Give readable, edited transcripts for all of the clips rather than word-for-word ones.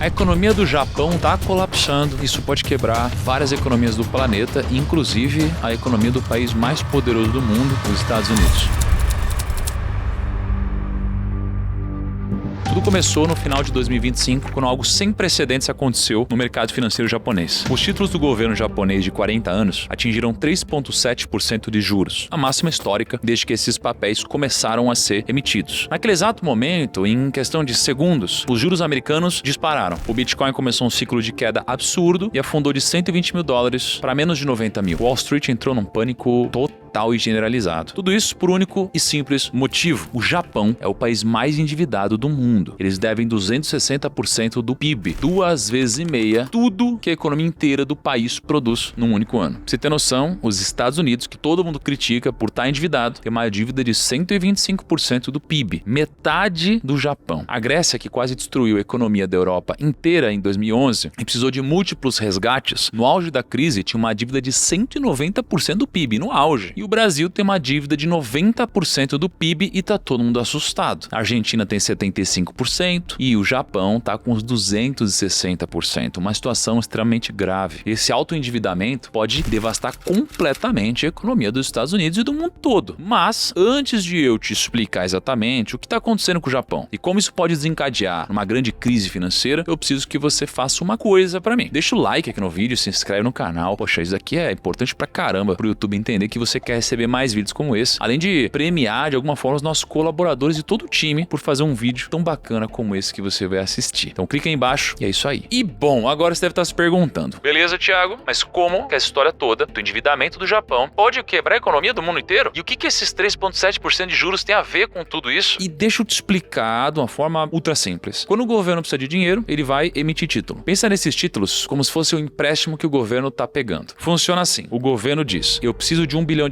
A economia do Japão está colapsando. Isso pode quebrar várias economias do planeta, inclusive a economia do país mais poderoso do mundo, os Estados Unidos. Tudo começou no final de 2025, quando algo sem precedentes aconteceu no mercado financeiro japonês. Os títulos do governo japonês de 40 anos atingiram 3,7% de juros, a máxima histórica desde que esses papéis começaram a ser emitidos. Naquele exato momento, em questão de segundos, os juros americanos dispararam. O Bitcoin começou um ciclo de queda absurdo e afundou de $120 mil para menos de 90 mil. Wall Street entrou num pânico total e generalizado. Tudo isso por único e simples motivo. O Japão é o país mais endividado do mundo. Eles devem 260% do PIB, 2,5 vezes tudo que a economia inteira do país produz num único ano. Pra você ter noção, os Estados Unidos, que todo mundo critica por estar endividado, tem uma dívida de 125% do PIB, metade do Japão. A Grécia, que quase destruiu a economia da Europa inteira em 2011 e precisou de múltiplos resgates, no auge da crise tinha uma dívida de 190% do PIB, no auge. E o Brasil tem uma dívida de 90% do PIB e tá todo mundo assustado. A Argentina tem 75% e o Japão tá com uns 260%. Uma situação extremamente grave. Esse autoendividamento pode devastar completamente a economia dos Estados Unidos e do mundo todo. Mas, antes de eu te explicar exatamente o que está acontecendo com o Japão e como isso pode desencadear uma grande crise financeira, eu preciso que você faça uma coisa para mim. Deixa o like aqui no vídeo, se inscreve no canal. Poxa, isso aqui é importante pra caramba pro YouTube entender que você quer receber mais vídeos como esse, além de premiar de alguma forma os nossos colaboradores e todo o time por fazer um vídeo tão bacana como esse que você vai assistir. Então clica aí embaixo e é isso aí. E bom, agora você deve estar se perguntando: beleza, Thiago, mas como que essa história toda do endividamento do Japão pode quebrar a economia do mundo inteiro? E o que esses 3,7% de juros tem a ver com tudo isso? E deixa eu te explicar de uma forma ultra simples. Quando o governo precisa de dinheiro, ele vai emitir título. Pensa nesses títulos como se fosse um empréstimo que o governo tá pegando. Funciona assim: o governo diz, eu preciso de R$1 bilhão,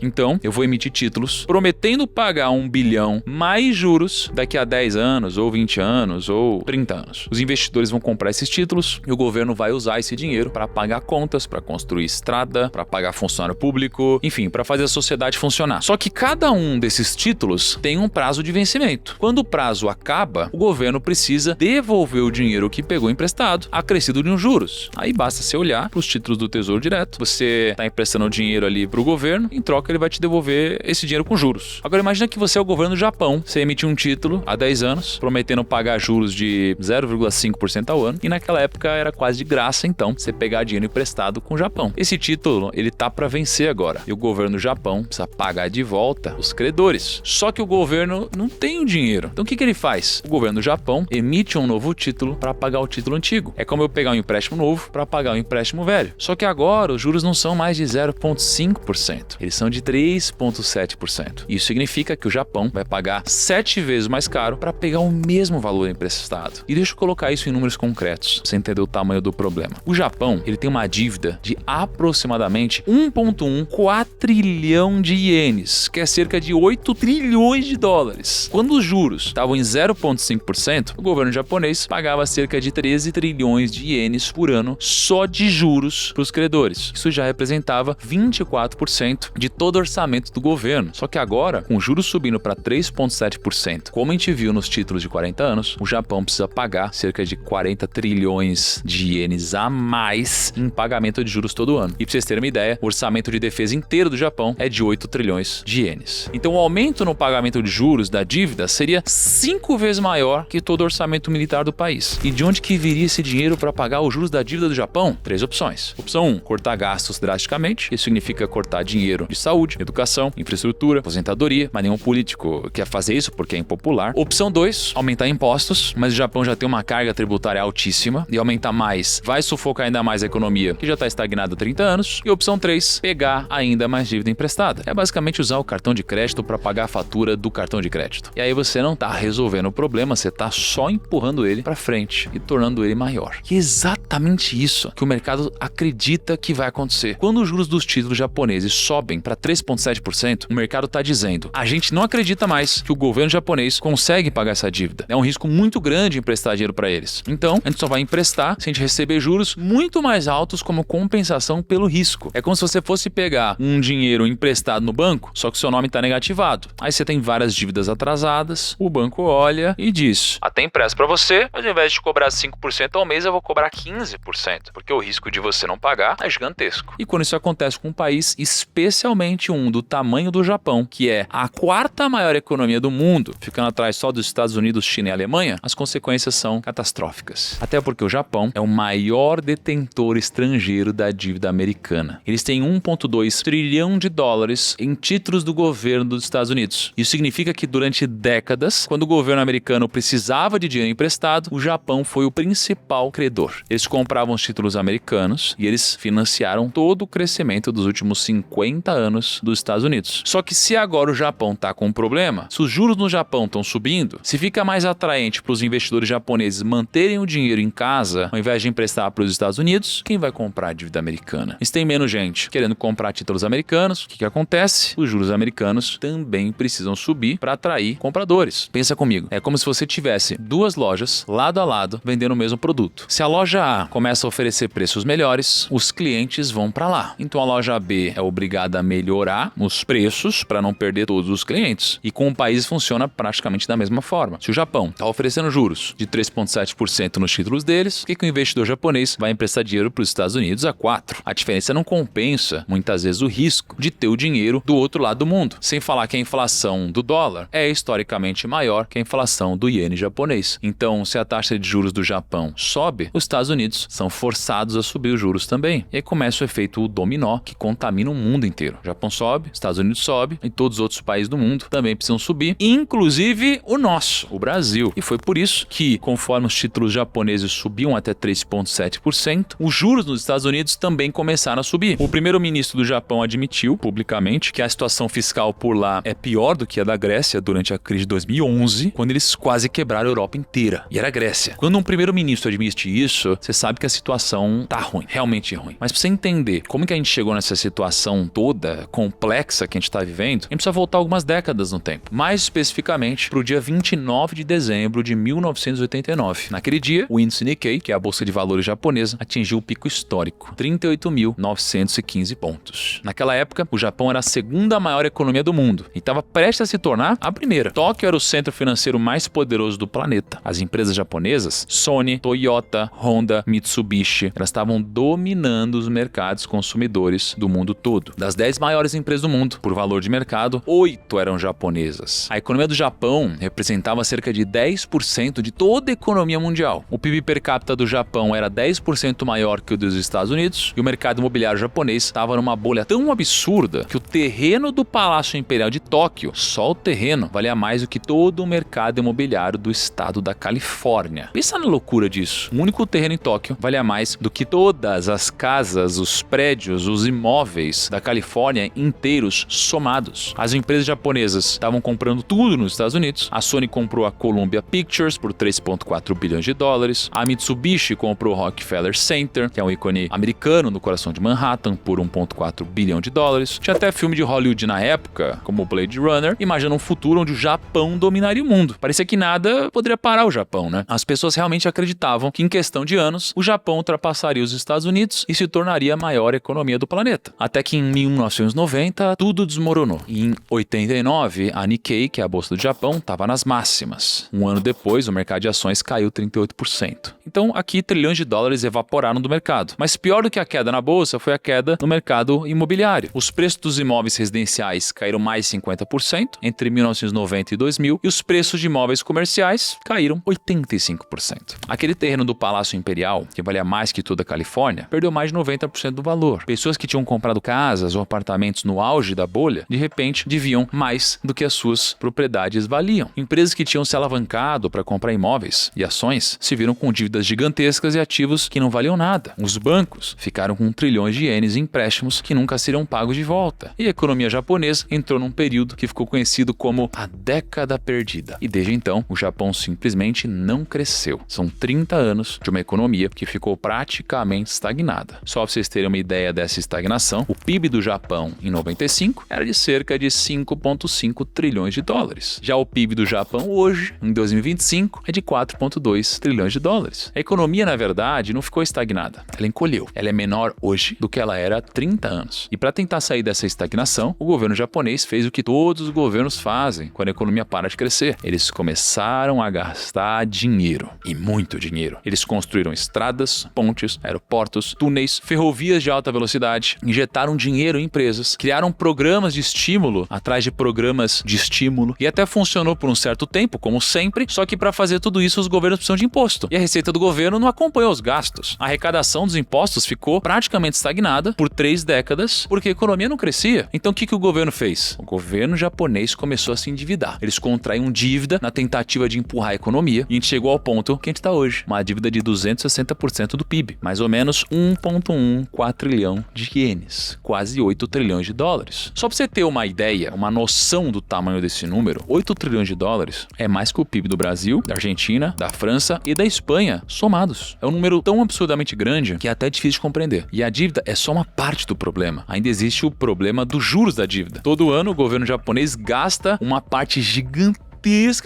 então eu vou emitir títulos prometendo pagar R$1 bilhão mais juros daqui a 10 anos, ou 20 anos, ou 30 anos. Os investidores vão comprar esses títulos e o governo vai usar esse dinheiro para pagar contas, para construir estrada, para pagar funcionário público, enfim, para fazer a sociedade funcionar. Só que cada um desses títulos tem um prazo de vencimento. Quando o prazo acaba, o governo precisa devolver o dinheiro que pegou emprestado, acrescido de uns juros. Aí basta você olhar para os títulos do Tesouro Direto, você está emprestando o dinheiro ali para o governo, em troca ele vai te devolver esse dinheiro com juros. Agora imagina que você é o governo do Japão, você emitiu um título há 10 anos, prometendo pagar juros de 0,5% ao ano, e naquela época era quase de graça, então, você pegar dinheiro emprestado com o Japão. Esse título, ele tá para vencer agora, e o governo do Japão precisa pagar de volta os credores. Só que o governo não tem o dinheiro. Então o que ele faz? O governo do Japão emite um novo título para pagar o título antigo. É como eu pegar um empréstimo novo para pagar um empréstimo velho. Só que agora os juros não são mais de 0,5%. Eles são de 3,7%. Isso significa que o Japão vai pagar 7 vezes mais caro para pegar o mesmo valor emprestado. E deixa eu colocar isso em números concretos, pra você entender o tamanho do problema. O Japão, ele tem uma dívida de aproximadamente 1,1 quatrilhão de ienes, que é cerca de 8 trilhões de dólares. Quando os juros estavam em 0,5%, o governo japonês pagava cerca de 13 trilhões de ienes por ano só de juros para os credores. Isso já representava 24% de todo o orçamento do governo. Só que agora, com juros subindo para 3,7%, como a gente viu nos títulos de 40 anos, o Japão precisa pagar cerca de 40 trilhões de ienes a mais em pagamento de juros todo ano. E para vocês terem uma ideia, o orçamento de defesa inteiro do Japão é de 8 trilhões de ienes. Então o aumento no pagamento de juros da dívida seria 5 vezes maior que todo o orçamento militar do país. E de onde que viria esse dinheiro para pagar os juros da dívida do Japão? 3 opções. Opção 1, cortar gastos drasticamente. Isso significa cortar dinheiro de saúde, educação, infraestrutura, aposentadoria, mas nenhum político quer fazer isso porque é impopular. Opção 2, aumentar impostos, mas o Japão já tem uma carga tributária altíssima e aumentar mais vai sufocar ainda mais a economia, que já está estagnada há 30 anos. E opção 3, pegar ainda mais dívida emprestada. É basicamente usar o cartão de crédito para pagar a fatura do cartão de crédito. E aí você não está resolvendo o problema, você está só empurrando ele para frente e tornando ele maior. E é exatamente isso que o mercado acredita que vai acontecer. Quando os juros dos títulos japoneses sobem sobem para 3,7%, o mercado está dizendo: a gente não acredita mais que o governo japonês consegue pagar essa dívida. É um risco muito grande emprestar dinheiro para eles. Então, a gente só vai emprestar se a gente receber juros muito mais altos como compensação pelo risco. É como se você fosse pegar um dinheiro emprestado no banco, só que o seu nome está negativado. Aí você tem várias dívidas atrasadas, o banco olha e diz: até empresto para você, mas ao invés de cobrar 5% ao mês, eu vou cobrar 15%, porque o risco de você não pagar é gigantesco. E quando isso acontece com um país, especialmente um do tamanho do Japão, que é a quarta maior economia do mundo, ficando atrás só dos Estados Unidos, China e Alemanha, as consequências são catastróficas. Até porque o Japão é o maior detentor estrangeiro da dívida americana. Eles têm 1,2 trilhão de dólares em títulos do governo dos Estados Unidos. Isso significa que durante décadas, quando o governo americano precisava de dinheiro emprestado, o Japão foi o principal credor. Eles compravam os títulos americanos e eles financiaram todo o crescimento dos últimos 50 anos dos Estados Unidos. Só que se agora o Japão está com um problema, se os juros no Japão estão subindo, se fica mais atraente para os investidores japoneses manterem o dinheiro em casa ao invés de emprestar para os Estados Unidos, quem vai comprar a dívida americana? E se tem menos gente querendo comprar títulos americanos, o que acontece? Os juros americanos também precisam subir para atrair compradores. Pensa comigo, é como se você tivesse duas lojas lado a lado vendendo o mesmo produto. Se a loja A começa a oferecer preços melhores, os clientes vão para lá. Então a loja B é obrigada a melhorar os preços para não perder todos os clientes. E com o país funciona praticamente da mesma forma. Se o Japão está oferecendo juros de 3,7% nos títulos deles, por que o investidor japonês vai emprestar dinheiro para os Estados Unidos a 4%? A diferença não compensa, muitas vezes, o risco de ter o dinheiro do outro lado do mundo. Sem falar que a inflação do dólar é historicamente maior que a inflação do iene japonês. Então, se a taxa de juros do Japão sobe, os Estados Unidos são forçados a subir os juros também. E aí começa o efeito dominó que contamina o mundo inteiro. O Japão sobe, os Estados Unidos sobe e todos os outros países do mundo também precisam subir, inclusive o nosso, o Brasil. E foi por isso que, conforme os títulos japoneses subiam até 3,7%, os juros nos Estados Unidos também começaram a subir. O primeiro-ministro do Japão admitiu publicamente que a situação fiscal por lá é pior do que a da Grécia durante a crise de 2011, quando eles quase quebraram a Europa inteira. E era a Grécia. Quando um primeiro-ministro admite isso, você sabe que a situação tá ruim, realmente ruim. Mas pra você entender como que a gente chegou nessa situação toda complexa que a gente tá vivendo, a gente precisa voltar algumas décadas no tempo. Mais especificamente pro dia 29 de dezembro de 1989. Naquele dia, o índice Nikkei, que é a bolsa de valores japonesa, atingiu o pico histórico, 38.915 pontos. Naquela época, o Japão era a segunda maior economia do mundo e estava prestes a se tornar a primeira. Tóquio era o centro financeiro mais poderoso do planeta. As empresas japonesas, Sony, Toyota, Honda, Mitsubishi, elas estavam dominando os mercados consumidores do mundo todo. Das 10 maiores empresas do mundo, por valor de mercado, 8 eram japonesas. A economia do Japão representava cerca de 10% de toda a economia mundial. O PIB per capita do Japão era 10% maior que o dos Estados Unidos e o mercado imobiliário japonês estava numa bolha tão absurda que o terreno do Palácio Imperial de Tóquio, só o terreno, valia mais do que todo o mercado imobiliário do estado da Califórnia. Pensa na loucura disso. O único terreno em Tóquio valia mais do que todas as casas, os prédios, os imóveis da Califórnia inteiros somados. As empresas japonesas estavam comprando tudo nos Estados Unidos. A Sony comprou a Columbia Pictures por 3,4 bilhões de dólares. A Mitsubishi comprou o Rockefeller Center, que é um ícone americano no coração de Manhattan, por 1,4 bilhão de dólares. Tinha até filme de Hollywood na época, como Blade Runner, imaginando um futuro onde o Japão dominaria o mundo. Parecia que nada poderia parar o Japão, né? As pessoas realmente acreditavam que em questão de anos, o Japão ultrapassaria os Estados Unidos e se tornaria a maior economia do planeta. Até que em 1990, tudo desmoronou. E em 89, a Nikkei, que é a bolsa do Japão, estava nas máximas. Um ano depois, o mercado de ações caiu 38%. Então, aqui, trilhões de dólares evaporaram do mercado. Mas pior do que a queda na bolsa foi a queda no mercado imobiliário. Os preços dos imóveis residenciais caíram mais 50% entre 1990 e 2000 e os preços de imóveis comerciais caíram 85%. Aquele terreno do Palácio Imperial, que valia mais que toda a Califórnia, perdeu mais de 90% do valor. Pessoas que tinham comprado casas ou apartamentos no auge da bolha, de repente, deviam mais do que as suas propriedades valiam. Empresas que tinham se alavancado para comprar imóveis e ações se viram com dívidas gigantescas e ativos que não valiam nada. Os bancos ficaram com trilhões de ienes em empréstimos que nunca seriam pagos de volta. E a economia japonesa entrou num período que ficou conhecido como a década perdida. E desde então, o Japão simplesmente não cresceu. São 30 anos de uma economia que ficou praticamente estagnada. Só para vocês terem uma ideia dessa estagnação, o PIB do Japão Japão em 95 era de cerca de 5,5 trilhões de dólares. Já o PIB do Japão hoje, em 2025, é de 4,2 trilhões de dólares. A economia, na verdade, não ficou estagnada. Ela encolheu. Ela é menor hoje do que ela era há 30 anos. E para tentar sair dessa estagnação, o governo japonês fez o que todos os governos fazem quando a economia para de crescer. Eles começaram a gastar dinheiro. E muito dinheiro. Eles construíram estradas, pontes, aeroportos, túneis, ferrovias de alta velocidade, injetaram dinheiro em empresas, criaram programas de estímulo atrás de programas de estímulo e até funcionou por um certo tempo, como sempre, só que para fazer tudo isso os governos precisam de imposto. E a receita do governo não acompanhou os gastos. A arrecadação dos impostos ficou praticamente estagnada por 3 décadas porque a economia não crescia. Então o que o governo fez? O governo japonês começou a se endividar. Eles contraíram dívida na tentativa de empurrar a economia e a gente chegou ao ponto que a gente está hoje. Uma dívida de 260% do PIB. Mais ou menos 1,14 trilhão de ienes. Quase 8 trilhões de dólares. Só para você ter uma ideia, uma noção do tamanho desse número, 8 trilhões de dólares é mais que o PIB do Brasil, da Argentina, da França e da Espanha somados. É um número tão absurdamente grande que é até difícil de compreender. E a dívida é só uma parte do problema. Ainda existe o problema dos juros da dívida. Todo ano o governo japonês gasta uma parte gigantesca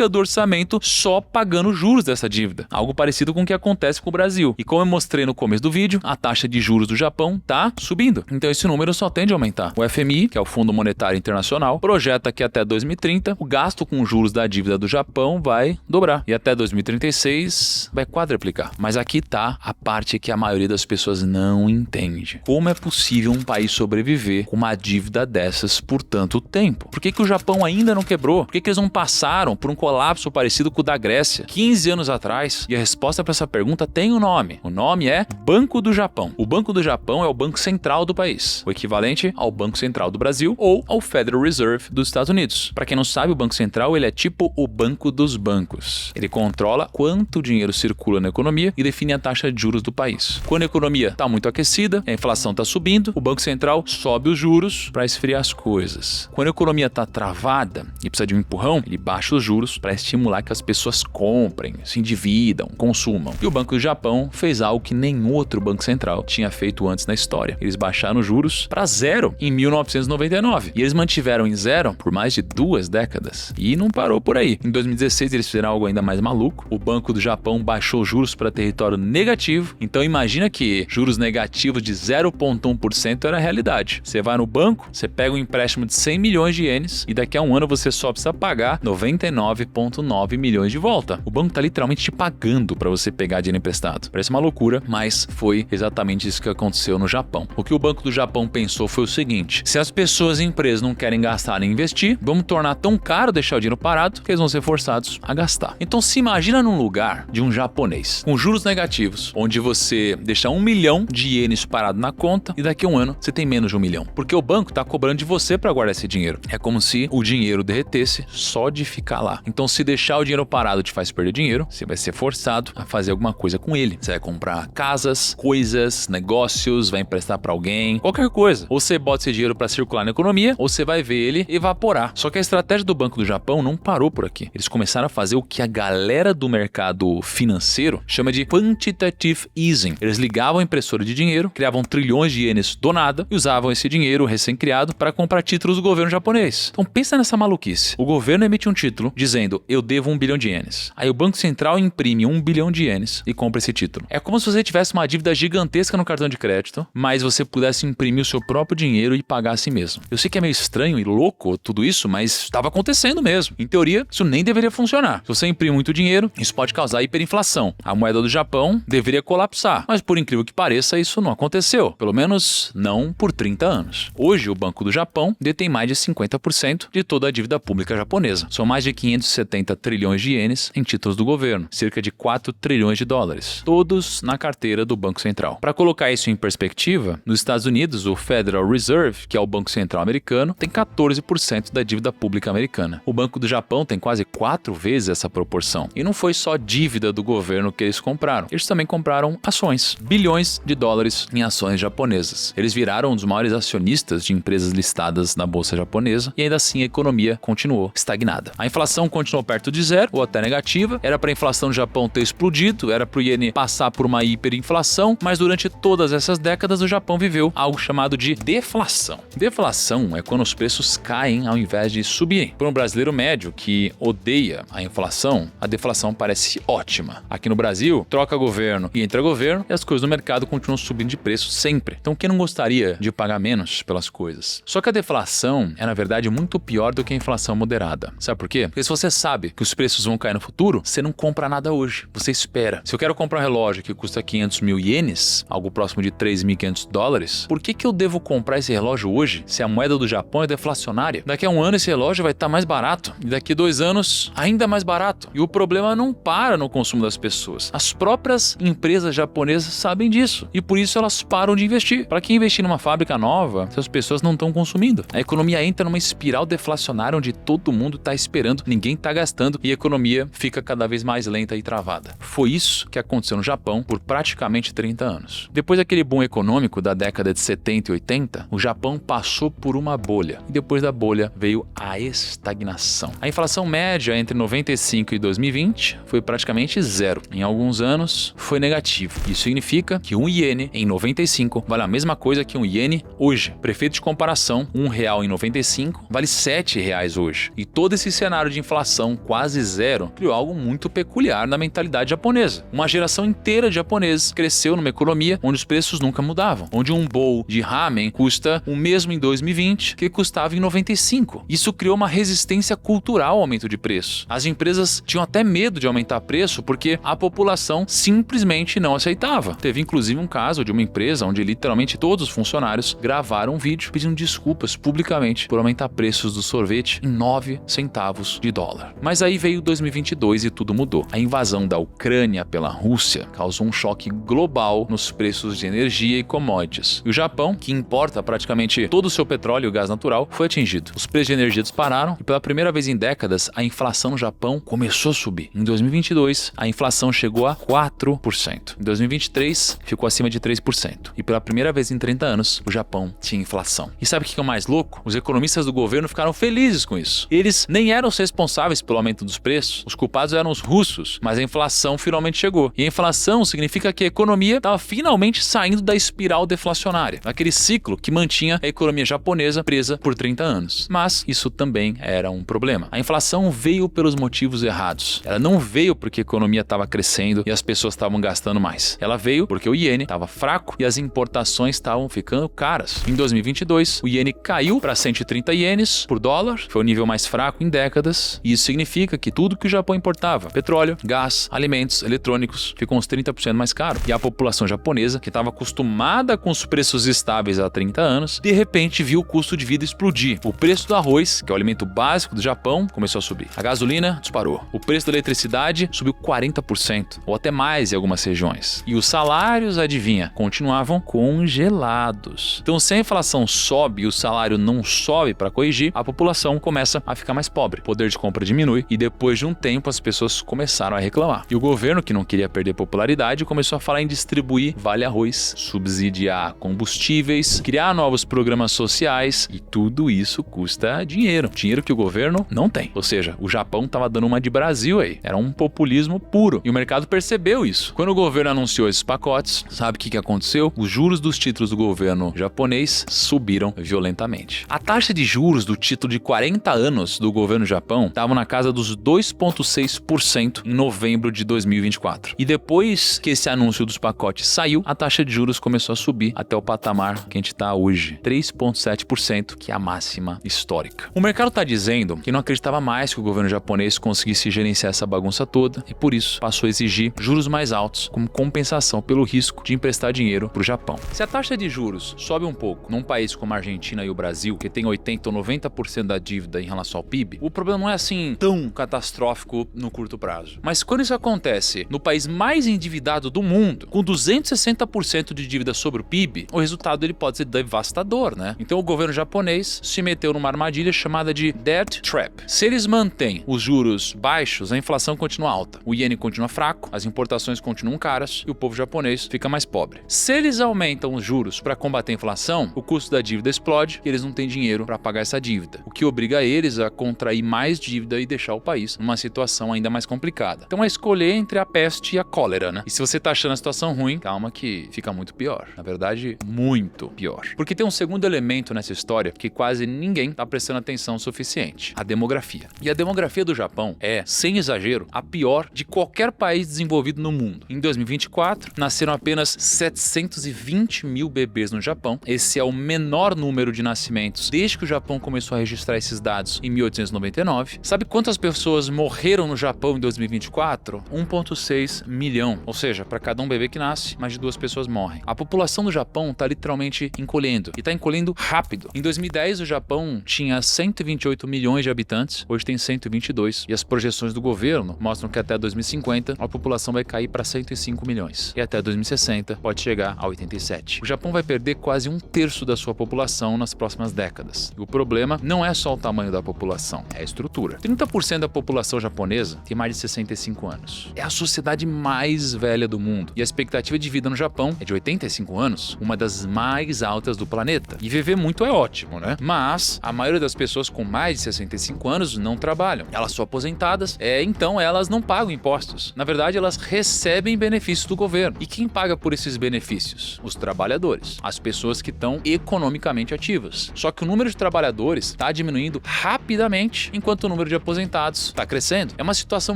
do orçamento só pagando juros dessa dívida. Algo parecido com o que acontece com o Brasil. E como eu mostrei no começo do vídeo, a taxa de juros do Japão tá subindo. Então esse número só tende a aumentar. O FMI, que é o Fundo Monetário Internacional, projeta que até 2030 o gasto com juros da dívida do Japão vai dobrar. E até 2036 vai quadruplicar. Mas aqui tá a parte que a maioria das pessoas não entende. Como é possível um país sobreviver com uma dívida dessas por tanto tempo? Por que o Japão ainda não quebrou? Por que eles não passaram por um colapso parecido com o da Grécia 15 anos atrás? E a resposta para essa pergunta tem um nome. O nome é Banco do Japão. O Banco do Japão é o banco central do país, o equivalente ao Banco Central do Brasil ou ao Federal Reserve dos Estados Unidos. Para quem não sabe, o Banco Central ele é tipo o banco dos bancos. Ele controla quanto dinheiro circula na economia e define a taxa de juros do país. Quando a economia está muito aquecida, a inflação está subindo, o Banco Central sobe os juros para esfriar as coisas. Quando a economia está travada e precisa de um empurrão, ele baixa os juros para estimular que as pessoas comprem, se endividam, consumam. E o Banco do Japão fez algo que nenhum outro banco central tinha feito antes na história. Eles baixaram os juros para zero em 1999. E eles mantiveram em zero por mais de 2 décadas. E não parou por aí. Em 2016 eles fizeram algo ainda mais maluco. O Banco do Japão baixou os juros para território negativo. Então imagina que juros negativos de 0,1% era a realidade. Você vai no banco, você pega um empréstimo de 100 milhões de ienes e daqui a um ano você só precisa pagar 99,9 milhões de volta. O banco tá literalmente te pagando para você pegar dinheiro emprestado. Parece uma loucura, mas foi exatamente isso que aconteceu no Japão. O que o Banco do Japão pensou foi o seguinte: se as pessoas e empresas não querem gastar nem investir, vamos tornar tão caro deixar o dinheiro parado que eles vão ser forçados a gastar. Então se imagina num lugar de um japonês com juros negativos, onde você deixa 1 milhão de ienes parado na conta e daqui a um ano você tem menos de 1 milhão. Porque o banco tá cobrando de você para guardar esse dinheiro. É como se o dinheiro derretesse só de ficar lá. Então se deixar o dinheiro parado te faz perder dinheiro, você vai ser forçado a fazer alguma coisa com ele. Você vai comprar casas, coisas, negócios, vai emprestar para alguém, qualquer coisa. Ou você bota esse dinheiro para circular na economia, ou você vai ver ele evaporar. Só que a estratégia do Banco do Japão não parou por aqui. Eles começaram a fazer o que a galera do mercado financeiro chama de quantitative easing. Eles ligavam a impressora de dinheiro, criavam trilhões de ienes do nada e usavam esse dinheiro recém-criado para comprar títulos do governo japonês. Então pensa nessa maluquice. O governo emite um título dizendo: eu devo 1 bilhão de ienes. Aí o Banco Central imprime 1 bilhão de ienes e compra esse título. É como se você tivesse uma dívida gigantesca no cartão de crédito, mas você pudesse imprimir o seu próprio dinheiro e pagar a si mesmo. Eu sei que é meio estranho e louco tudo isso, mas estava acontecendo mesmo. Em teoria, isso nem deveria funcionar. Se você imprime muito dinheiro, isso pode causar hiperinflação. A moeda do Japão deveria colapsar, mas por incrível que pareça, isso não aconteceu. Pelo menos não por 30 anos. Hoje, o Banco do Japão detém mais de 50% de toda a dívida pública japonesa. São mais de 570 trilhões de ienes em títulos do governo, cerca de 4 trilhões de dólares, todos na carteira do Banco Central. Para colocar isso em perspectiva, nos Estados Unidos, o Federal Reserve, que é o Banco Central americano, tem 14% da dívida pública americana. O Banco do Japão tem quase 4 vezes essa proporção. E não foi só dívida do governo que eles compraram. Eles também compraram ações, bilhões de dólares em ações japonesas. Eles viraram um dos maiores acionistas de empresas listadas na bolsa japonesa e ainda assim a economia continuou estagnada. A inflação continuou perto de zero ou até negativa, era para a inflação do Japão ter explodido, era para o iene passar por uma hiperinflação, mas durante todas essas décadas o Japão viveu algo chamado de deflação. Deflação é quando os preços caem ao invés de subirem. Para um brasileiro médio que odeia a inflação, a deflação parece ótima. Aqui no Brasil, troca governo e entra governo e as coisas no mercado continuam subindo de preço sempre. Então quem não gostaria de pagar menos pelas coisas? Só que a deflação é na verdade muito pior do que a inflação moderada. Sabe por quê? Porque se você sabe que os preços vão cair no futuro, você não compra nada hoje, você espera. Se eu quero comprar um relógio que custa 500 mil ienes, algo próximo de 3.500 dólares, por que eu devo comprar esse relógio hoje se a moeda do Japão é deflacionária? Daqui a um ano esse relógio vai estar mais barato e daqui a 2 anos ainda mais barato. E o problema não para no consumo das pessoas. As próprias empresas japonesas sabem disso e por isso elas param de investir. Para que investir numa fábrica nova se as pessoas não estão consumindo? A economia entra numa espiral deflacionária onde todo mundo está esperando, ninguém está gastando e a economia fica cada vez mais lenta e travada. Foi isso que aconteceu no Japão por praticamente 30 anos. Depois daquele boom econômico da década de 70 e 80, o Japão passou por uma bolha e depois da bolha veio a estagnação. A inflação média entre 95 e 2020 foi praticamente zero. Em alguns anos foi negativo. Isso significa que um iene em 95 vale a mesma coisa que um iene hoje. Para efeito de comparação, R$1 em 95 vale R$7 hoje. E todo esse cenário de inflação quase zero criou algo muito peculiar na mentalidade japonesa. Uma geração inteira de japoneses cresceu numa economia onde os preços nunca mudavam, onde um bowl de ramen custa o mesmo em 2020 que custava em 95. Isso criou uma resistência cultural ao aumento de preço. As empresas tinham até medo de aumentar preço porque a população simplesmente não aceitava. Teve inclusive um caso de uma empresa onde literalmente todos os funcionários gravaram um vídeo pedindo desculpas publicamente por aumentar preços do sorvete em 9 centavos de dólar. Mas aí veio 2022 e tudo mudou. A invasão da Ucrânia pela Rússia causou um choque global nos preços de energia e commodities. E o Japão, que importa praticamente todo o seu petróleo e gás natural, foi atingido. Os preços de energia dispararam e pela primeira vez em décadas a inflação no Japão começou a subir. Em 2022, a inflação chegou a 4%. Em 2023, ficou acima de 3%. E pela primeira vez em 30 anos, o Japão tinha inflação. E sabe o que é o mais louco? Os economistas do governo ficaram felizes com isso. Eles nem eram os responsáveis pelo aumento dos preços, os culpados eram os russos, mas a inflação finalmente chegou. E a inflação significa que a economia estava finalmente saindo da espiral deflacionária, daquele ciclo que mantinha a economia japonesa presa por 30 anos. Mas isso também era um problema. A inflação veio pelos motivos errados. Ela não veio porque a economia estava crescendo e as pessoas estavam gastando mais. Ela veio porque o iene estava fraco e as importações estavam ficando caras. Em 2022, o iene caiu para 130 ienes por dólar, foi o nível mais fraco em décadas, e isso significa que tudo que o Japão importava, petróleo, gás, alimentos, eletrônicos, ficou uns 30% mais caro. E a população japonesa, que estava acostumada com os preços estáveis há 30 anos, de repente viu o custo de vida explodir. O preço do arroz, que é o alimento básico do Japão, começou a subir. A gasolina disparou. O preço da eletricidade subiu 40%, ou até mais em algumas regiões. E os salários, adivinha, continuavam congelados. Então, se a inflação sobe e o salário não sobe para corrigir, a população começa a ficar mais pobre. O poder de compra diminui e depois de um tempo as pessoas começaram a reclamar. E o governo, que não queria perder popularidade, começou a falar em distribuir vale-arroz, subsidiar combustíveis, criar novos programas sociais e tudo isso custa dinheiro. Dinheiro que o governo não tem. Ou seja, o Japão estava dando uma de Brasil aí. Era um populismo puro. E o mercado percebeu isso. Quando o governo anunciou esses pacotes, sabe o que aconteceu? Os juros dos títulos do governo japonês subiram violentamente. A taxa de juros do título de 40 anos do governo do Japão estava na casa dos 2,6% em novembro de 2024. E depois que esse anúncio dos pacotes saiu, a taxa de juros começou a subir até o patamar que a gente está hoje, 3,7%, que é a máxima histórica. O mercado está dizendo que não acreditava mais que o governo japonês conseguisse gerenciar essa bagunça toda e por isso passou a exigir juros mais altos como compensação pelo risco de emprestar dinheiro para o Japão. Se a taxa de juros sobe um pouco num país como a Argentina e o Brasil, que tem 80 ou 90% da dívida em relação ao PIB, o problema não é assim tão catastrófico no curto prazo. Mas quando isso acontece no país mais endividado do mundo, com 260% de dívida sobre o PIB, o resultado ele pode ser devastador, né? Então o governo japonês se meteu numa armadilha chamada de debt trap. Se eles mantêm os juros baixos, a inflação continua alta, o iene continua fraco, as importações continuam caras e o povo japonês fica mais pobre. Se eles aumentam os juros para combater a inflação, o custo da dívida explode e eles não têm dinheiro para pagar essa dívida, o que obriga eles a contrair mais mais dívida e deixar o país numa situação ainda mais complicada. Então é escolher entre a peste e a cólera, né? E se você tá achando a situação ruim, calma que fica muito pior. Na verdade, muito pior. Porque tem um segundo elemento nessa história que quase ninguém tá prestando atenção o suficiente: a demografia. E a demografia do Japão é, sem exagero, a pior de qualquer país desenvolvido no mundo. Em 2024, nasceram apenas 720 mil bebês no Japão. Esse é o menor número de nascimentos desde que o Japão começou a registrar esses dados em 1899. Sabe quantas pessoas morreram no Japão em 2024? 1,6 milhão. Ou seja, para cada um bebê que nasce, mais de 2 pessoas morrem. A população do Japão está literalmente encolhendo. E está encolhendo rápido. Em 2010, o Japão tinha 128 milhões de habitantes. Hoje tem 122. E as projeções do governo mostram que até 2050 a população vai cair para 105 milhões. E até 2060 pode chegar a 87. O Japão vai perder quase 1/3 da sua população nas próximas décadas. E o problema não é só o tamanho da população, é a estrutura. 30% da população japonesa tem mais de 65 anos. É a sociedade mais velha do mundo. E a expectativa de vida no Japão é de 85 anos, uma das mais altas do planeta. E viver muito é ótimo, né? Mas a maioria das pessoas com mais de 65 anos não trabalham. Elas são aposentadas, então elas não pagam impostos. Na verdade, elas recebem benefícios do governo. E quem paga por esses benefícios? Os trabalhadores, as pessoas que estão economicamente ativas. Só que o número de trabalhadores está diminuindo rapidamente, enquanto o número de aposentados está crescendo. É uma situação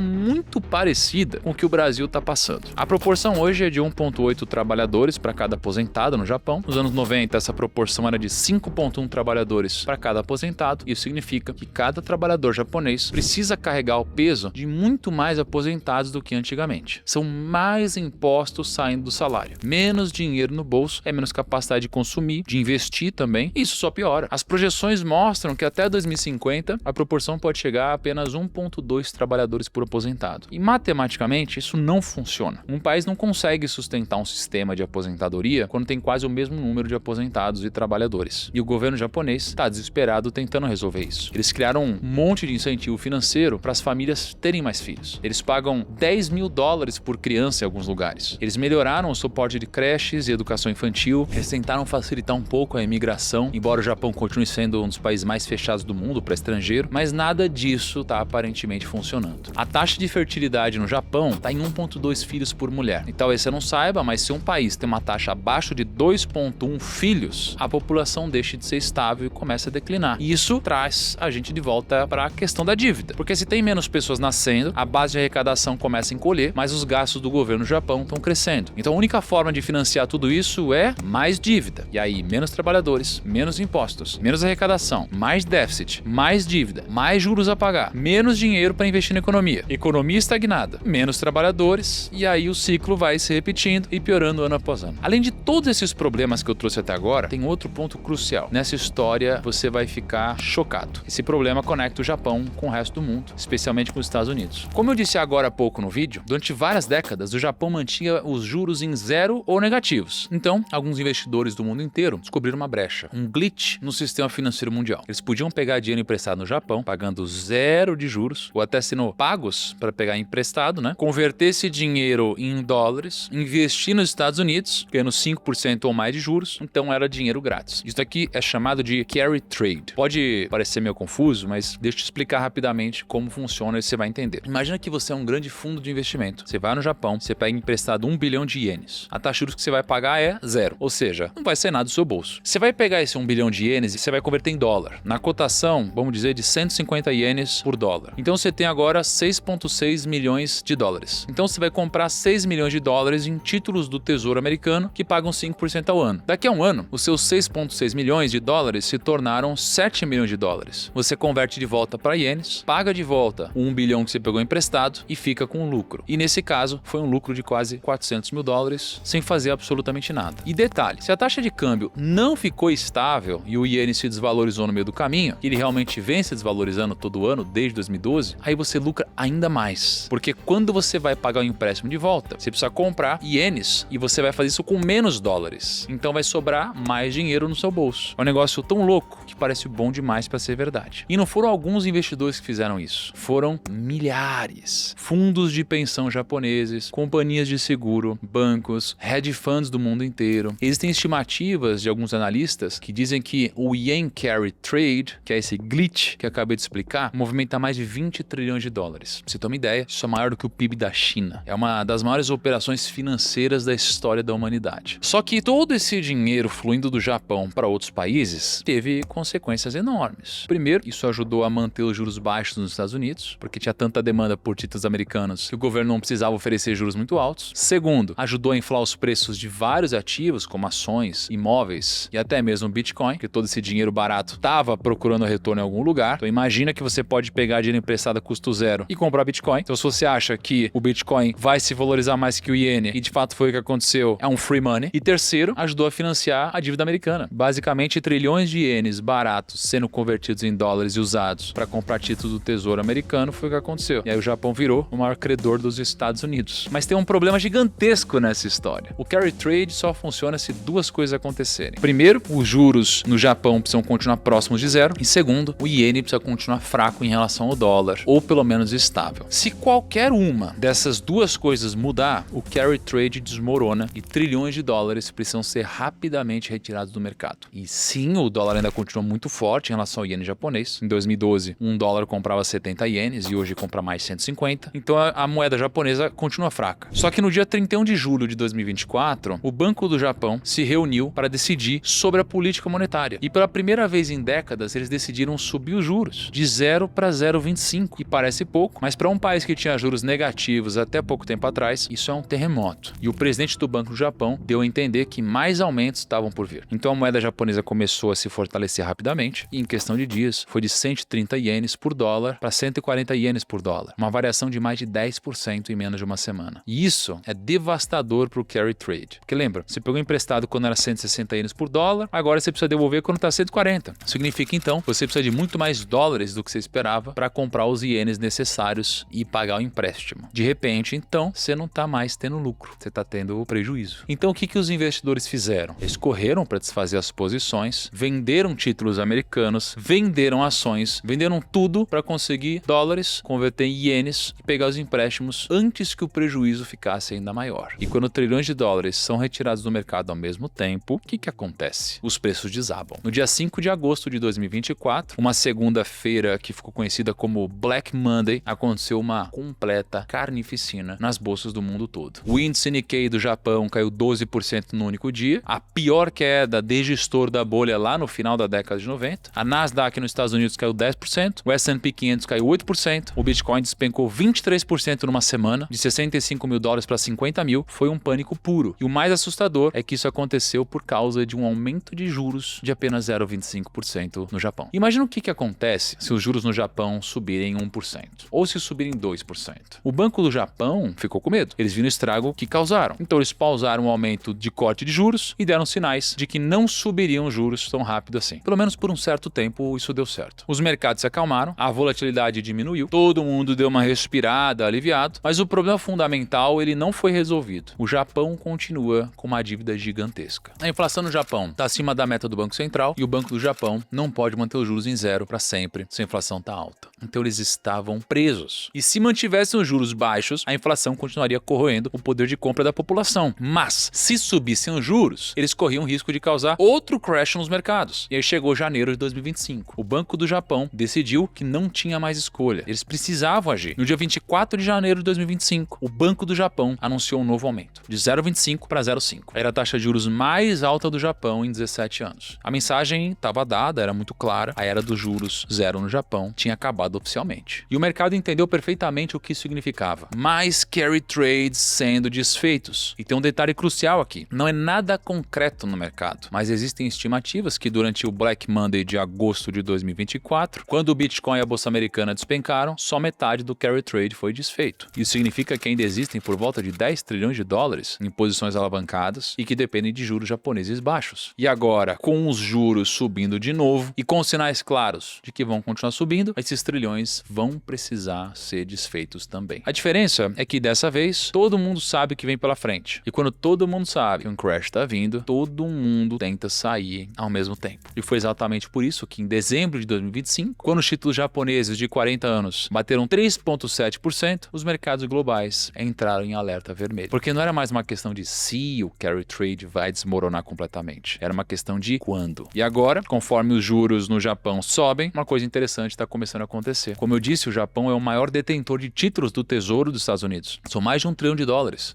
muito parecida com o que o Brasil está passando. A proporção hoje é de 1,8 trabalhadores para cada aposentado no Japão. Nos anos 90, essa proporção era de 5,1 trabalhadores para cada aposentado. Isso significa que cada trabalhador japonês precisa carregar o peso de muito mais aposentados do que antigamente. São mais impostos saindo do salário. Menos dinheiro no bolso, é menos capacidade de consumir, de investir também. Isso só piora. As projeções mostram que até 2050 a proporção pode chegar a apenas 1,2 trabalhadores por aposentado. E matematicamente isso não funciona. Um país não consegue sustentar um sistema de aposentadoria quando tem quase o mesmo número de aposentados e trabalhadores. E o governo japonês está desesperado tentando resolver isso. Eles criaram um monte de incentivo financeiro para as famílias terem mais filhos. Eles pagam $10.000 por criança em alguns lugares. Eles melhoraram o suporte de creches e educação infantil. Eles tentaram facilitar um pouco a imigração, embora o Japão continue sendo um dos países mais fechados do mundo para estrangeiro, mas nada disso está aparentemente funcionando. A taxa de fertilidade no Japão está em 1,2 filhos por mulher. E talvez você não saiba, mas se um país tem uma taxa abaixo de 2,1 filhos, a população deixa de ser estável e começa a declinar. E isso traz a gente de volta para a questão da dívida. Porque se tem menos pessoas nascendo, a base de arrecadação começa a encolher, mas os gastos do governo do Japão estão crescendo. Então a única forma de financiar tudo isso é mais dívida. E aí, menos trabalhadores, menos impostos, menos arrecadação, mais déficit, mais dívida, mais juros a pagar, menos dinheiro para investir na economia. Economia estagnada, menos trabalhadores, e aí o ciclo vai se repetindo e piorando ano após ano. Além de todos esses problemas que eu trouxe até agora, tem outro ponto crucial. Nessa história, você vai ficar chocado. Esse problema conecta o Japão com o resto do mundo, especialmente com os Estados Unidos. Como eu disse agora há pouco no vídeo, durante várias décadas, o Japão mantinha os juros em zero ou negativos. Então, alguns investidores do mundo inteiro descobriram uma brecha, um glitch no sistema financeiro mundial. Eles podiam pegar dinheiro emprestado no Japão, pagando zero de juros, ou até sendo pagos para pegar emprestado, né? Converter esse dinheiro em dólares, investir nos Estados Unidos, ganhando 5% ou mais de juros, então era dinheiro grátis. Isso aqui é chamado de carry trade. Pode parecer meio confuso, mas deixa eu te explicar rapidamente como funciona e você vai entender. Imagina que você é um grande fundo de investimento. Você vai no Japão, você pega emprestado 1 bilhão de ienes. A taxa de juros que você vai pagar é zero, ou seja, não vai ser nada do seu bolso. Você vai pegar esse 1 bilhão de ienes e você vai converter em dólar. Na cotação, vamos dizer, de 150 ienes por dólar. Então você tem agora 6,6 milhões de dólares. Então você vai comprar 6 milhões de dólares em títulos do Tesouro Americano que pagam 5% ao ano. Daqui a um ano, os seus 6,6 milhões de dólares se tornaram 7 milhões de dólares. Você converte de volta para ienes, paga de volta o 1 bilhão que você pegou emprestado e fica com um lucro. E nesse caso, foi um lucro de quase 400 mil dólares sem fazer absolutamente nada. E detalhe, se a taxa de câmbio não ficou estável e o iene se desvalorizou no meio do caminho, e ele realmente vem se desvalorizando todo ano desde 2012, aí você lucra ainda mais. Porque quando você vai pagar o empréstimo de volta, você precisa comprar ienes e você vai fazer isso com menos dólares. Então vai sobrar mais dinheiro no seu bolso. É um negócio tão louco que parece bom demais para ser verdade. E não foram alguns investidores que fizeram isso. Foram milhares. Fundos de pensão japoneses, companhias de seguro, bancos, hedge funds do mundo inteiro. Existem estimativas de alguns analistas que dizem que o yen carry trade, que é esse glitch que eu acabei de explicar, multiplicar, movimenta mais de 20 trilhões de dólares. Pra você ter uma ideia, isso é maior do que o PIB da China. É uma das maiores operações financeiras da história da humanidade. Só que todo esse dinheiro fluindo do Japão para outros países teve consequências enormes. Primeiro, isso ajudou a manter os juros baixos nos Estados Unidos, porque tinha tanta demanda por títulos americanos que o governo não precisava oferecer juros muito altos. Segundo, ajudou a inflar os preços de vários ativos, como ações, imóveis e até mesmo Bitcoin, que todo esse dinheiro barato estava procurando retorno em algum lugar. Então imagina que você pode pegar dinheiro emprestado a custo zero e comprar Bitcoin. Então se você acha que o Bitcoin vai se valorizar mais que o iene, e de fato foi o que aconteceu, é um free money. E terceiro, ajudou a financiar a dívida americana. Basicamente, trilhões de ienes baratos sendo convertidos em dólares e usados para comprar títulos do Tesouro americano foi o que aconteceu. E aí o Japão virou o maior credor dos Estados Unidos. Mas tem um problema gigantesco nessa história. O carry trade só funciona se duas coisas acontecerem. Primeiro, os juros no Japão precisam continuar próximos de zero. E segundo, o iene precisa continuar fraco em relação ao dólar, ou pelo menos estável. Se qualquer uma dessas duas coisas mudar, o carry trade desmorona e trilhões de dólares precisam ser rapidamente retirados do mercado. E sim, o dólar ainda continua muito forte em relação ao iene japonês. Em 2012, um dólar comprava 70 ienes e hoje compra mais 150. Então a moeda japonesa continua fraca. Só que no dia 31 de julho de 2024, o Banco do Japão se reuniu para decidir sobre a política monetária. E pela primeira vez em décadas, eles decidiram subir os juros de 0 para 0,25. E parece pouco, mas para um país que tinha juros negativos até pouco tempo atrás, isso é um terremoto. E o presidente do Banco do Japão deu a entender que mais aumentos estavam por vir. Então a moeda japonesa começou a se fortalecer rapidamente e em questão de dias foi de 130 ienes por dólar para 140 ienes por dólar. Uma variação de mais de 10% em menos de uma semana. E isso é devastador para o carry trade. Porque lembra, você pegou emprestado quando era 160 ienes por dólar, agora você precisa devolver quando está 140. Significa então que você precisa de muito mais dólares do que você esperava para comprar os ienes necessários e pagar o empréstimo. De repente, então, você não está mais tendo lucro, você está tendo prejuízo. Então o que os investidores fizeram? Eles correram para desfazer as posições, venderam títulos americanos, venderam ações, venderam tudo para conseguir dólares, converter em ienes e pegar os empréstimos antes que o prejuízo ficasse ainda maior. E quando trilhões de dólares são retirados do mercado ao mesmo tempo, o que acontece? Os preços desabam. No dia 5 de agosto de 2024, uma segunda-feira que ficou conhecida como Black Monday, aconteceu uma completa carnificina nas bolsas do mundo todo. O índice Nikkei do Japão caiu 12% no único dia, a pior queda desde o estouro da bolha lá no final da década de 90. A Nasdaq nos Estados Unidos caiu 10%, o S&P 500 caiu 8%, o Bitcoin despencou 23% numa semana, de 65 mil dólares para 50 mil, foi um pânico puro. E o mais assustador é que isso aconteceu por causa de um aumento de juros de apenas 0,25% no Japão. Imagina o que acontece se os juros no Japão subirem 1%, ou se subirem 2%. O Banco do Japão ficou com medo. Eles viram o estrago que causaram. Então eles pausaram o aumento de corte de juros e deram sinais de que não subiriam os juros tão rápido assim. Pelo menos por um certo tempo isso deu certo. Os mercados se acalmaram, a volatilidade diminuiu, todo mundo deu uma respirada, aliviado, mas o problema fundamental ele não foi resolvido. O Japão continua com uma dívida gigantesca. A inflação no Japão está acima da meta do Banco Central e o Banco do Japão não pode manter os juros em zero para sempre se a inflação está alta. Então eles estavam presos. E se mantivessem os juros baixos, a inflação continuaria corroendo o poder de compra da população. Mas, se subissem os juros, eles corriam o risco de causar outro crash nos mercados. E aí chegou janeiro de 2025. O Banco do Japão decidiu que não tinha mais escolha. Eles precisavam agir. No dia 24 de janeiro de 2025, o Banco do Japão anunciou um novo aumento, de 0,25 para 0,5. Era a taxa de juros mais alta do Japão em 17 anos. A mensagem estava dada, era muito clara. A era dos juros zero no Japão tinha acabado oficialmente. E o mercado entendeu perfeitamente o que isso significava. Mais carry trades sendo desfeitos. E tem um detalhe crucial aqui. Não é nada concreto no mercado, mas existem estimativas que durante o Black Monday de agosto de 2024, quando o Bitcoin e a Bolsa Americana despencaram, só metade do carry trade foi desfeito. Isso significa que ainda existem por volta de 10 trilhões de dólares em posições alavancadas e que dependem de juros japoneses baixos. E agora, com os juros subindo de novo e com sinais claros de que vão continuar subindo, esses trilhões vão precisar ser desfeitos também. A diferença é que dessa vez todo mundo sabe o que vem pela frente. E quando todo mundo sabe que um crash está vindo, todo mundo tenta sair ao mesmo tempo. E foi exatamente por isso que em dezembro de 2025, quando os títulos japoneses de 40 anos bateram 3,7%, os mercados globais entraram em alerta vermelho. Porque não era mais uma questão de se o carry trade vai desmoronar completamente. Era uma questão de quando. E agora, conforme os juros no Japão sobem, uma coisa interessante interessante está começando a acontecer. Como eu disse, o Japão é o maior detentor de títulos do Tesouro dos Estados Unidos. São mais de $1 trilhão.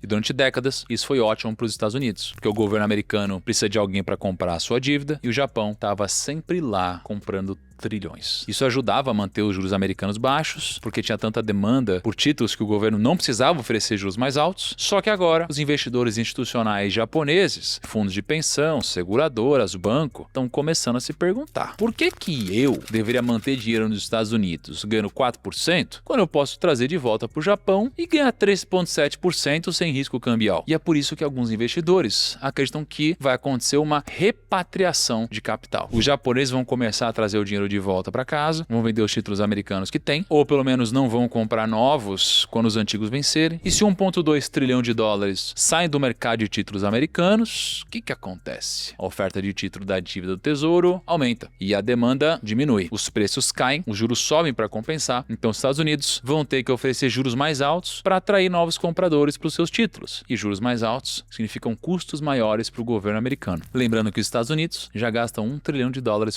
E durante décadas, isso foi ótimo para os Estados Unidos, porque o governo americano precisa de alguém para comprar a sua dívida e o Japão estava sempre lá comprando trilhões. Isso ajudava a manter os juros americanos baixos, porque tinha tanta demanda por títulos que o governo não precisava oferecer juros mais altos. Só que agora, os investidores institucionais japoneses, fundos de pensão, seguradoras, banco, estão começando a se perguntar: por que eu deveria manter dinheiro nos Estados Unidos ganhando 4%, quando eu posso trazer de volta para o Japão e ganhar 3,7% sem risco cambial? E é por isso que alguns investidores acreditam que vai acontecer uma repatriação de capital. Os japoneses vão começar a trazer o dinheiro de volta para casa, vão vender os títulos americanos que têm, ou pelo menos não vão comprar novos quando os antigos vencerem. E se $1,2 trilhão saem do mercado de títulos americanos, o que acontece? A oferta de título da dívida do Tesouro aumenta e a demanda diminui. Os preços caem, os juros sobem para compensar, então os Estados Unidos vão ter que oferecer juros mais altos para atrair novos compradores para os seus títulos. E juros mais altos significam custos maiores para o governo americano. Lembrando que os Estados Unidos já gastam $1 trilhão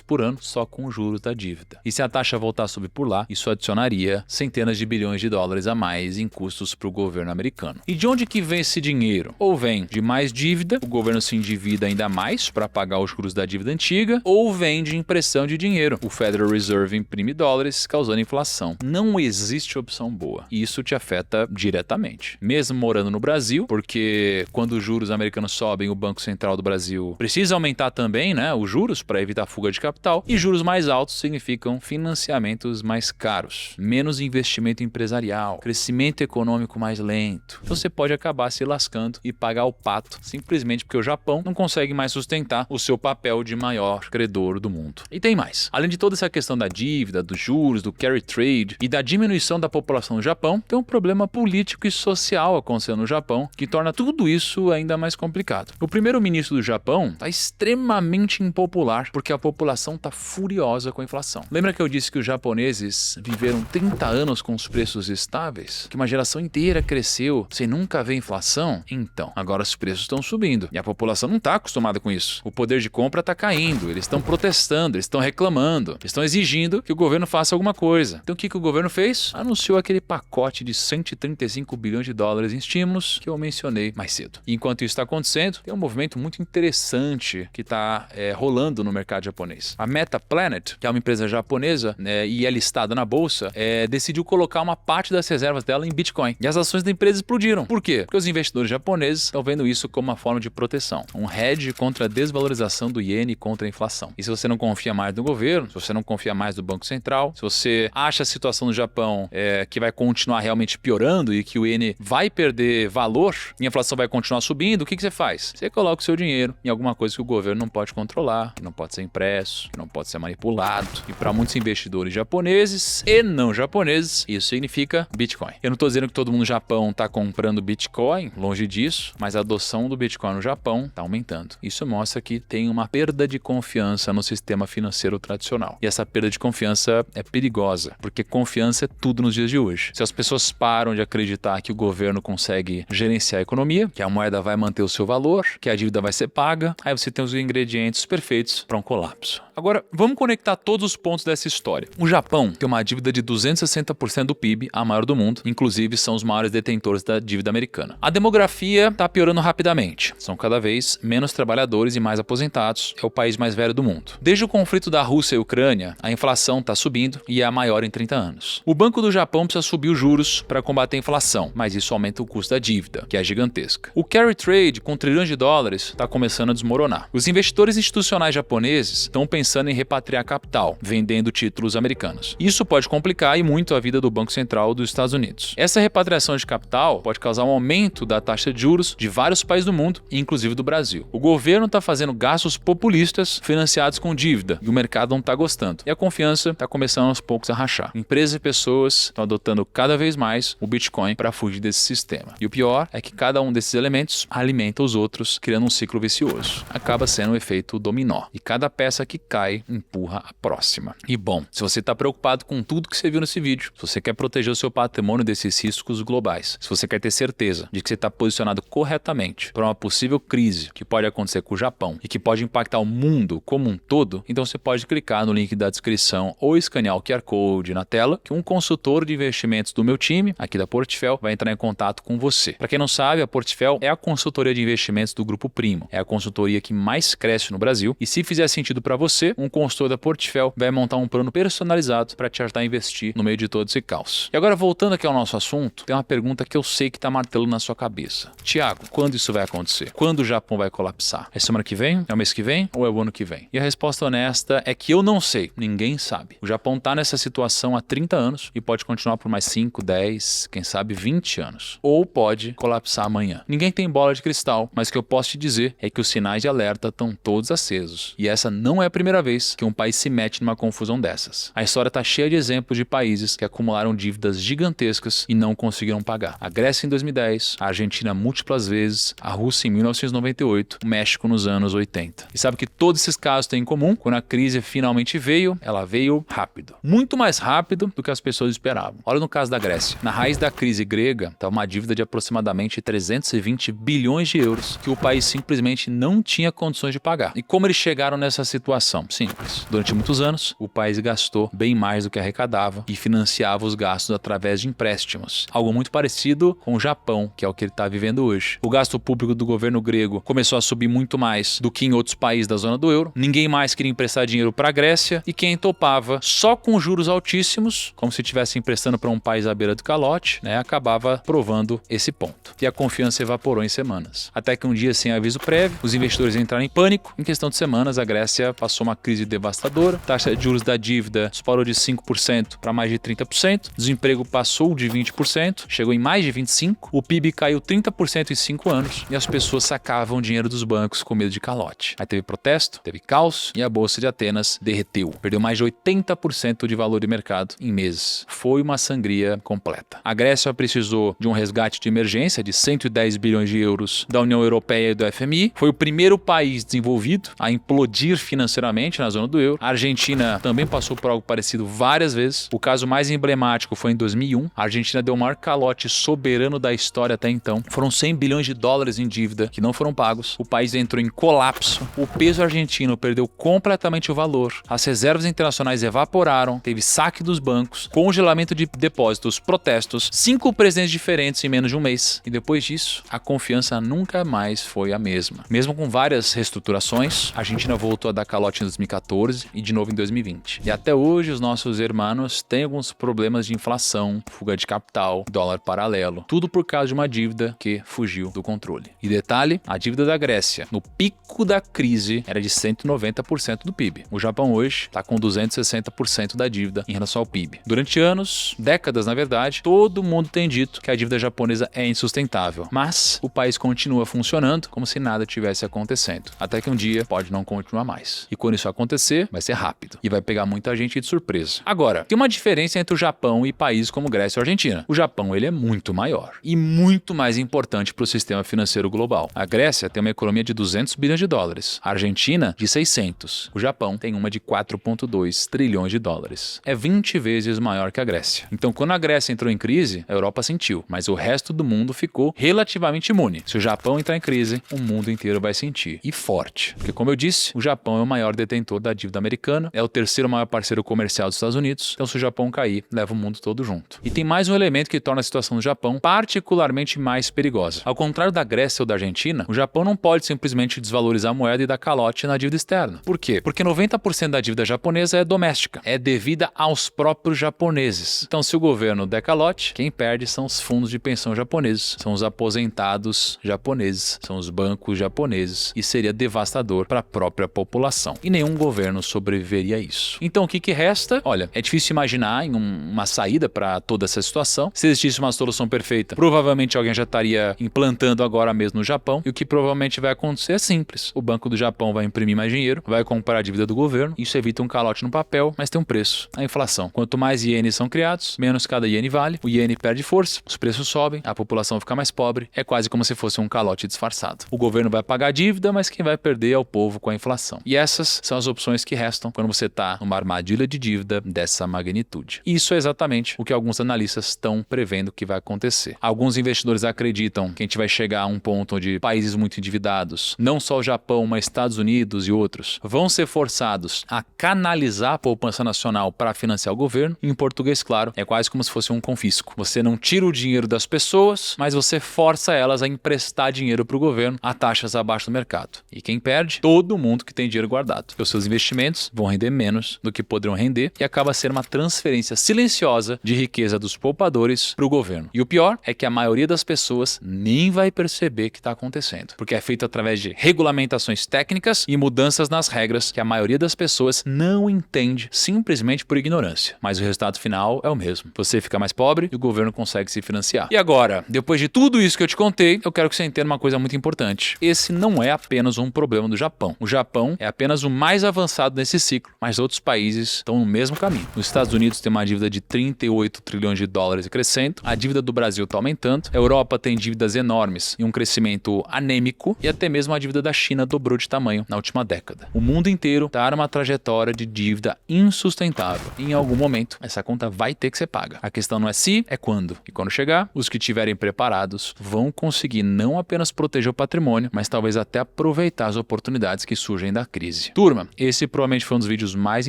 por ano só com os juros da dívida. E se a taxa voltar a subir por lá, isso adicionaria centenas de bilhões de dólares a mais em custos para o governo americano. E de onde que vem esse dinheiro? Ou vem de mais dívida, o governo se endivida ainda mais para pagar os juros da dívida antiga, ou vem de impressão de dinheiro. O Federal Reserve imprime dólares, causando inflação. Não existe opção boa. E isso te afeta diretamente. Mesmo morando no Brasil, porque quando os juros americanos sobem, o Banco Central do Brasil precisa aumentar também, os juros para evitar fuga de capital. E juros mais altos significam financiamentos mais caros, menos investimento empresarial, crescimento econômico mais lento. Então você pode acabar se lascando e pagar o pato simplesmente porque o Japão não consegue mais sustentar o seu papel de maior credor do mundo. E tem mais. Além de toda essa questão da dívida, dos juros, do carry trade e da diminuição da população no Japão, tem um problema político e social acontecendo no Japão que torna tudo isso ainda mais complicado. O primeiro-ministro do Japão está extremamente impopular porque a população está furiosa com a inflação. Lembra que eu disse que os japoneses viveram 30 anos com os preços estáveis? Que uma geração inteira cresceu sem nunca ver inflação? Então, agora os preços estão subindo e a população não está acostumada com isso. O poder de compra está caindo, eles estão protestando, eles estão reclamando, eles estão exigindo que o governo faça alguma coisa. Então o que o governo fez? Anunciou aquele pacote de $135 bilhões em estímulos que eu mencionei mais cedo. E enquanto isso está acontecendo, tem um movimento muito interessante que está rolando no mercado japonês. A Metaplanet, que é uma empresa japonesa e é listada na bolsa, decidiu colocar uma parte das reservas dela em Bitcoin. E as ações da empresa explodiram. Por quê? Porque os investidores japoneses estão vendo isso como uma forma de proteção. Um hedge contra a desvalorização do iene e contra a inflação. E se você não confia mais no governo, se você não confia mais no Banco Central, se você acha a situação no Japão que vai continuar realmente piorando e que o iene vai perder valor e a inflação vai continuar subindo, o que você faz? Você coloca o seu dinheiro em alguma coisa que o governo não pode controlar, que não pode ser impresso, que não pode ser manipulado. E para muitos investidores japoneses e não japoneses, isso significa Bitcoin. Eu não estou dizendo que todo mundo no Japão está comprando Bitcoin, longe disso, mas a adoção do Bitcoin no Japão está aumentando. Isso mostra que tem uma perda de confiança no sistema financeiro tradicional. E essa perda de confiança é perigosa, porque confiança é tudo nos dias de hoje. Se as pessoas param de acreditar que o governo consegue gerenciar a economia, que a moeda vai manter o seu valor, que a dívida vai ser paga, aí você tem os ingredientes perfeitos para um colapso. Agora, vamos conectar todos os pontos dessa história. O Japão tem uma dívida de 260% do PIB, a maior do mundo, inclusive são os maiores detentores da dívida americana. A demografia está piorando rapidamente, são cada vez menos trabalhadores e mais aposentados, é o país mais velho do mundo. Desde o conflito da Rússia e Ucrânia, a inflação está subindo e é a maior em 30 anos. O Banco do Japão precisa subir os juros para combater a inflação, mas isso aumenta o custo da dívida, que é gigantesca. O carry trade com trilhões de dólares está começando a desmoronar. Os investidores institucionais japoneses estão pensando em repatriar capital, vendendo títulos americanos. Isso pode complicar e muito a vida do Banco Central dos Estados Unidos. Essa repatriação de capital pode causar um aumento da taxa de juros de vários países do mundo, inclusive do Brasil. O governo está fazendo gastos populistas financiados com dívida e o mercado não está gostando. E a confiança está começando aos poucos a rachar. Empresas e pessoas estão adotando cada vez mais o Bitcoin para fugir desse sistema. E o pior é que cada um desses elementos alimenta os outros, criando um ciclo vicioso. Acaba sendo um efeito dominó. E cada peça que cai empurra a próxima. E bom, se você está preocupado com tudo que você viu nesse vídeo, se você quer proteger o seu patrimônio desses riscos globais, se você quer ter certeza de que você está posicionado corretamente para uma possível crise que pode acontecer com o Japão e que pode impactar o mundo como um todo, então você pode clicar no link da descrição ou escanear o QR Code na tela que um consultor de investimentos do meu time, aqui da Portfel, vai entrar em contato com você. Para quem não sabe, a Portfel é a consultoria de investimentos do Grupo Primo. É a consultoria que mais cresce no Brasil e se fizer sentido para você, um consultor da Portfel vai montar um plano personalizado para te ajudar a investir no meio de todo esse caos. E agora, voltando aqui ao nosso assunto, tem uma pergunta que eu sei que está martelando na sua cabeça. Tiago, quando isso vai acontecer? Quando o Japão vai colapsar? É semana que vem? É o mês que vem? Ou é o ano que vem? E a resposta honesta é que eu não sei. Ninguém sabe. O Japão está nessa situação há 30 anos e pode continuar por mais 5, 10, quem sabe 20 anos. Ou pode colapsar amanhã. Ninguém tem bola de cristal, mas o que eu posso te dizer é que os sinais de alerta estão todos acesos. E essa não é a primeira vez que um país se mete numa confusão dessas. A história está cheia de exemplos de países que acumularam dívidas gigantescas e não conseguiram pagar. A Grécia em 2010, a Argentina múltiplas vezes, a Rússia em 1998, o México nos anos 80. E sabe que todos esses casos têm em comum? Quando a crise finalmente veio, ela veio rápido. Muito mais rápido do que as pessoas esperavam. Olha no caso da Grécia. Na raiz da crise grega está uma dívida de aproximadamente 320 bilhões de euros que o país simplesmente não tinha condições de pagar. E como eles chegaram nessa situação? Simples. Durante muitos anos, o país gastou bem mais do que arrecadava e financiava os gastos através de empréstimos. Algo muito parecido com o Japão, que é o que ele está vivendo hoje. O gasto público do governo grego começou a subir muito mais do que em outros países da zona do euro. Ninguém mais queria emprestar dinheiro para a Grécia e quem topava só com juros altíssimos, como se estivesse emprestando para um país à beira do calote, acabava provando esse ponto. E a confiança evaporou em semanas. Até que um dia, sem aviso prévio, os investidores entraram em pânico. Em questão de semanas, a Grécia passou uma crise devastadora. A taxa de juros da dívida disparou de 5% para mais de 30%. O desemprego passou de 20%, chegou em mais de 25%. O PIB caiu 30% em 5 anos e as pessoas sacavam dinheiro dos bancos com medo de calote. Aí teve protesto, teve caos e a Bolsa de Atenas derreteu. Perdeu mais de 80% de valor de mercado em meses. Foi uma sangria completa. A Grécia precisou de um resgate de emergência de 110 bilhões de euros da União Europeia e do FMI. Foi o primeiro país desenvolvido a implodir financeiramente na zona do euro. A Argentina também passou por algo parecido várias vezes. O caso mais emblemático foi em 2001. A Argentina deu o maior calote soberano da história até então. Foram 100 bilhões de dólares em dívida que não foram pagos. O país entrou em colapso. O peso argentino perdeu completamente o valor. As reservas internacionais evaporaram. Teve saque dos bancos, congelamento de depósitos, protestos, 5 presidentes diferentes em menos de um mês. E depois disso, a confiança nunca mais foi a mesma. Mesmo com várias reestruturações, a Argentina voltou a dar calote em 2014 e de novo em 2020. E até hoje os nossos irmãos têm alguns problemas de inflação, fuga de capital, dólar paralelo. Tudo por causa de uma dívida que fugiu do controle. E detalhe, a dívida da Grécia, no pico da crise, era de 190% do PIB. O Japão hoje está com 260% da dívida em relação ao PIB. Durante anos, décadas na verdade, todo mundo tem dito que a dívida japonesa é insustentável. Mas o país continua funcionando como se nada tivesse acontecendo. Até que um dia pode não continuar mais. E quando isso acontecer, vai ser rápido. E vai pegar muita gente de surpresa. Agora, tem uma diferença entre o Japão e países como Grécia ou Argentina. O Japão, ele é muito maior. E muito mais importante para o sistema financeiro global. A Grécia tem uma economia de 200 bilhões de dólares. A Argentina, de 600. O Japão tem uma de 4,2 trilhões de dólares. É 20 vezes maior que a Grécia. Então, quando a Grécia entrou em crise, a Europa sentiu. Mas o resto do mundo ficou relativamente imune. Se o Japão entrar em crise, o mundo inteiro vai sentir. E forte. Porque, como eu disse, o Japão é o maior detentor da dívida americana, é o terceiro maior parceiro comercial dos Estados Unidos. Então, se o Japão cair, leva o mundo todo junto. E tem mais um elemento que torna a situação do Japão particularmente mais perigosa. Ao contrário da Grécia ou da Argentina, o Japão não pode simplesmente desvalorizar a moeda e dar calote na dívida externa. Por quê? Porque 90% da dívida japonesa é doméstica. É devida aos próprios japoneses. Então, se o governo der calote, quem perde são os fundos de pensão japoneses, são os aposentados japoneses, são os bancos japoneses. E seria devastador para a própria população. E nenhum governo sobreviveria a isso. Então, o que resta? Olha, é difícil imaginar em uma saída para toda essa situação. Se existisse uma solução perfeita, provavelmente alguém já estaria implantando agora mesmo no Japão. E o que provavelmente vai acontecer é simples. O Banco do Japão vai imprimir mais dinheiro, vai comprar a dívida do governo. Isso evita um calote no papel, mas tem um preço, a inflação. Quanto mais ienes são criados, menos cada iene vale. O iene perde força, os preços sobem, a população fica mais pobre. É quase como se fosse um calote disfarçado. O governo vai pagar a dívida, mas quem vai perder é o povo com a inflação. E essas são as opções que restam acertam quando você está numa armadilha de dívida dessa magnitude. Isso é exatamente o que alguns analistas estão prevendo que vai acontecer. Alguns investidores acreditam que a gente vai chegar a um ponto onde países muito endividados, não só o Japão, mas Estados Unidos e outros, vão ser forçados a canalizar a poupança nacional para financiar o governo. Em português, claro, é quase como se fosse um confisco. Você não tira o dinheiro das pessoas, mas você força elas a emprestar dinheiro para o governo a taxas abaixo do mercado. E quem perde? Todo mundo que tem dinheiro guardado. Porque os seus investimentos vão render menos do que poderiam render e acaba sendo uma transferência silenciosa de riqueza dos poupadores para o governo. E o pior é que a maioria das pessoas nem vai perceber que está acontecendo, porque é feito através de regulamentações técnicas e mudanças nas regras que a maioria das pessoas não entende simplesmente por ignorância. Mas o resultado final é o mesmo. Você fica mais pobre e o governo consegue se financiar. E agora, depois de tudo isso que eu te contei, eu quero que você entenda uma coisa muito importante. Esse não é apenas um problema do Japão. O Japão é apenas o mais avançado nesse ciclo, mas outros países estão no mesmo caminho. Os Estados Unidos tem uma dívida de 38 trilhões de dólares e crescendo. A dívida do Brasil está aumentando. A Europa tem dívidas enormes e um crescimento anêmico. E até mesmo a dívida da China dobrou de tamanho na última década. O mundo inteiro está numa trajetória de dívida insustentável. E em algum momento, essa conta vai ter que ser paga. A questão não é se, é quando. E quando chegar, os que estiverem preparados vão conseguir não apenas proteger o patrimônio, mas talvez até aproveitar as oportunidades que surgem da crise. Turma, esse provavelmente foi um dos vídeos mais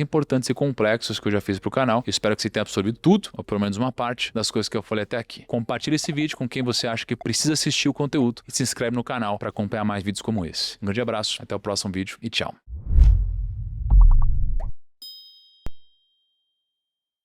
importantes e complexos que eu já fiz pro canal. Eu espero que você tenha absorvido tudo, ou pelo menos uma parte das coisas que eu falei até aqui. Compartilhe esse vídeo com quem você acha que precisa assistir o conteúdo e se inscreve no canal para acompanhar mais vídeos como esse. Um grande abraço, até o próximo vídeo e tchau.